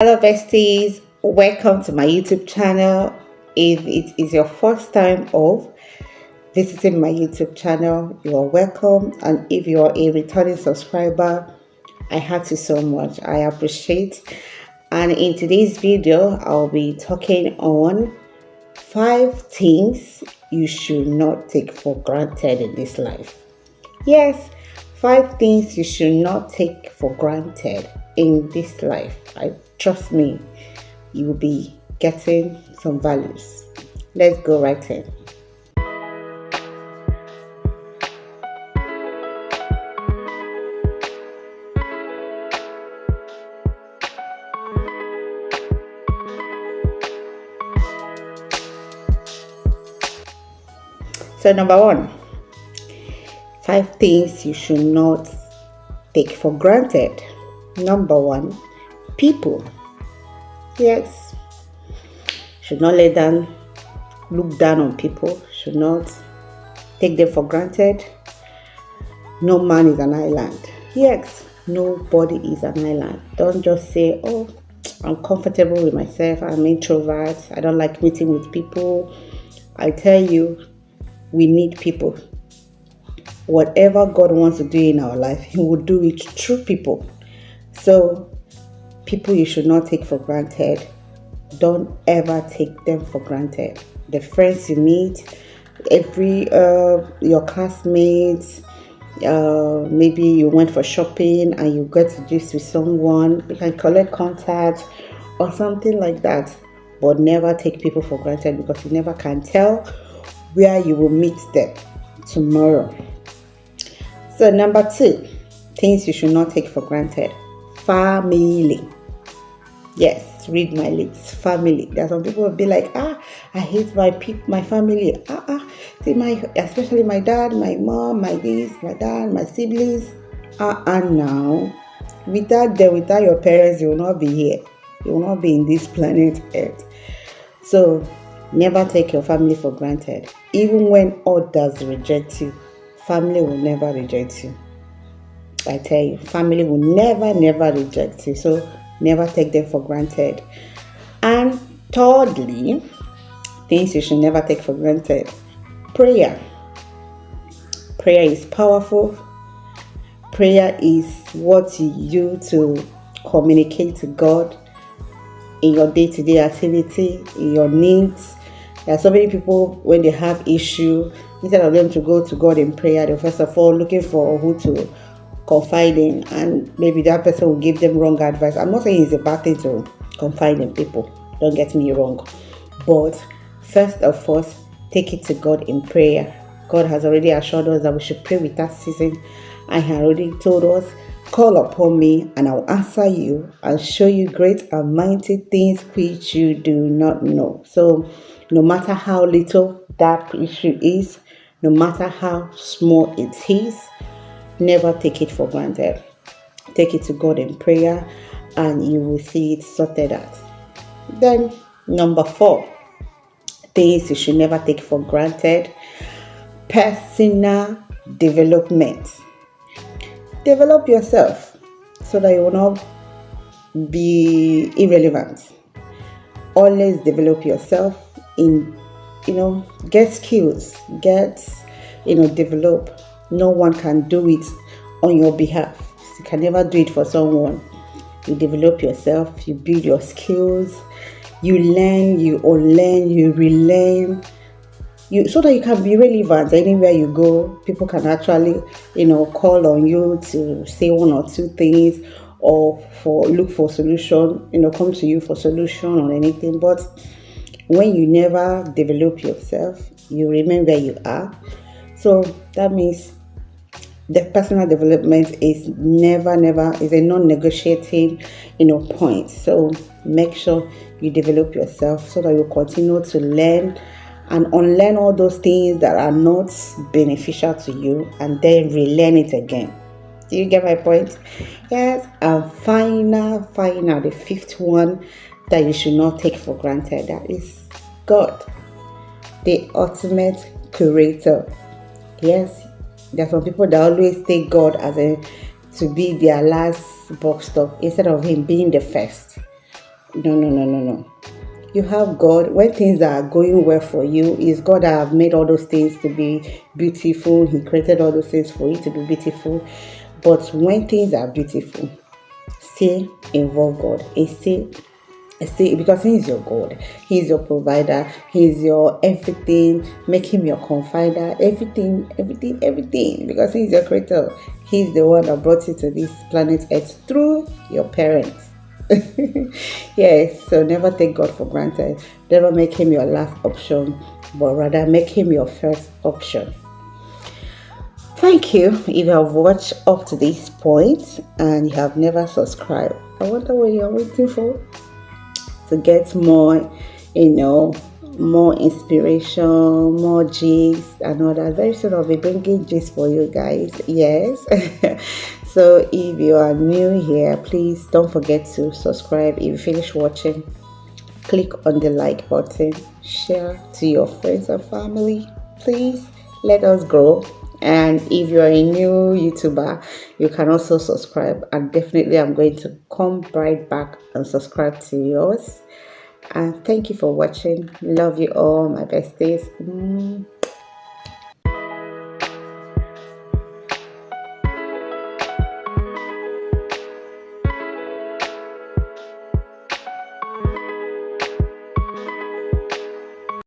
Hello, besties. Welcome to my YouTube channel. If it is your first time of visiting my YouTube channel, you are welcome. And if you are a returning subscriber, I thank you so much. I appreciate. And in today's video, I'll be talking on 5 things you should not take for granted in this life. Yes, 5 things you should not take for granted in this life. I trust me, you will be getting some values. Let's go right in. So, number one, 5 things you should not take for granted. Number one, people. Yes, should not look down on people, should not take them for granted. No man is an island. Yes, nobody is an island. Don't just say, oh, I'm comfortable with myself, I'm introvert, I don't like meeting with people. I tell you, we need people. Whatever God wants to do in our life, He will do it through people. So, people you should not take for granted. Don't ever take them for granted. The friends you meet, your classmates, maybe you went for shopping and you get to gist with someone, you can collect contact or something like that. But never take people for granted, because you never can tell where you will meet them tomorrow. So, number 2, things you should not take for granted. Family. Yes, read my lips. Family. There are some people will be like, I hate my family. See, especially my dad, my mom, my this, my dad, my siblings. Now, without your parents, you will not be here. You will not be in this planet Earth. So, never take your family for granted. Even when others reject you, family will never reject you. I tell you, family will never reject you. So, never take them for granted. And thirdly, things you should never take for granted. Prayer. Prayer is powerful. Prayer is what you use to communicate to God in your day-to-day activity, in your needs. There are so many people, when they have issue, instead of them to go to God in prayer, they're first of all looking for who to confide in, and maybe that person will give them wrong advice. I'm not saying it's a bad thing to confide in people, don't get me wrong, but first of all, take it to God in prayer. God has already assured us that we should pray without ceasing, and He already told us, call upon me and I'll answer you and show you great and mighty things which you do not know. So no matter how little that issue is, no matter how small it is, never take it for granted. Take it to God in prayer and you will see it sorted out. Then, number 4, things you should never take for granted. Personal development. Develop yourself so that you will not be irrelevant. Always develop yourself get skills, develop. No one can do it on your behalf. You can never do it for someone. You develop yourself, you build your skills, you learn, you unlearn, you relearn, so that you can be relevant anywhere you go. People can actually, call on you to say one or two things, or look for solution, come to you for solution or anything. But when you never develop yourself, you remain where you are. So that means the personal development is is a non-negotiating, point. So make sure you develop yourself so that you continue to learn and unlearn all those things that are not beneficial to you, and then relearn it again. Do you get my point? Yes. And final, the 5th one that you should not take for granted, that is God, the ultimate creator. Yes, there are some people that always take God to be their last box stop instead of Him being the first. No, no, no, no, no. You have God. When things are going well for you, is God that have made all those things to be beautiful. He created all those things for you to be beautiful. But when things are beautiful, still involve God. It's still because He is your God. He is your provider. He is your everything. Make Him your confider. Everything, everything, everything. Because He is your creator. He's the one that brought you to this planet Earth through your parents. Yes, so never take God for granted. Never make Him your last option, but rather make Him your first option. Thank you if you have watched up to this point and you have never subscribed. I wonder what you're waiting for to get more, you know, more inspiration, more gist, and all that. Very soon I'll be bringing gist for you guys. Yes. So if you are new here, please don't forget to subscribe. If you finish watching, click on the like button, share to your friends and family. Please let us grow. And if you're a new YouTuber, you can also subscribe. And definitely, I'm going to come right back and subscribe to yours. And thank you for watching. Love you all, my besties.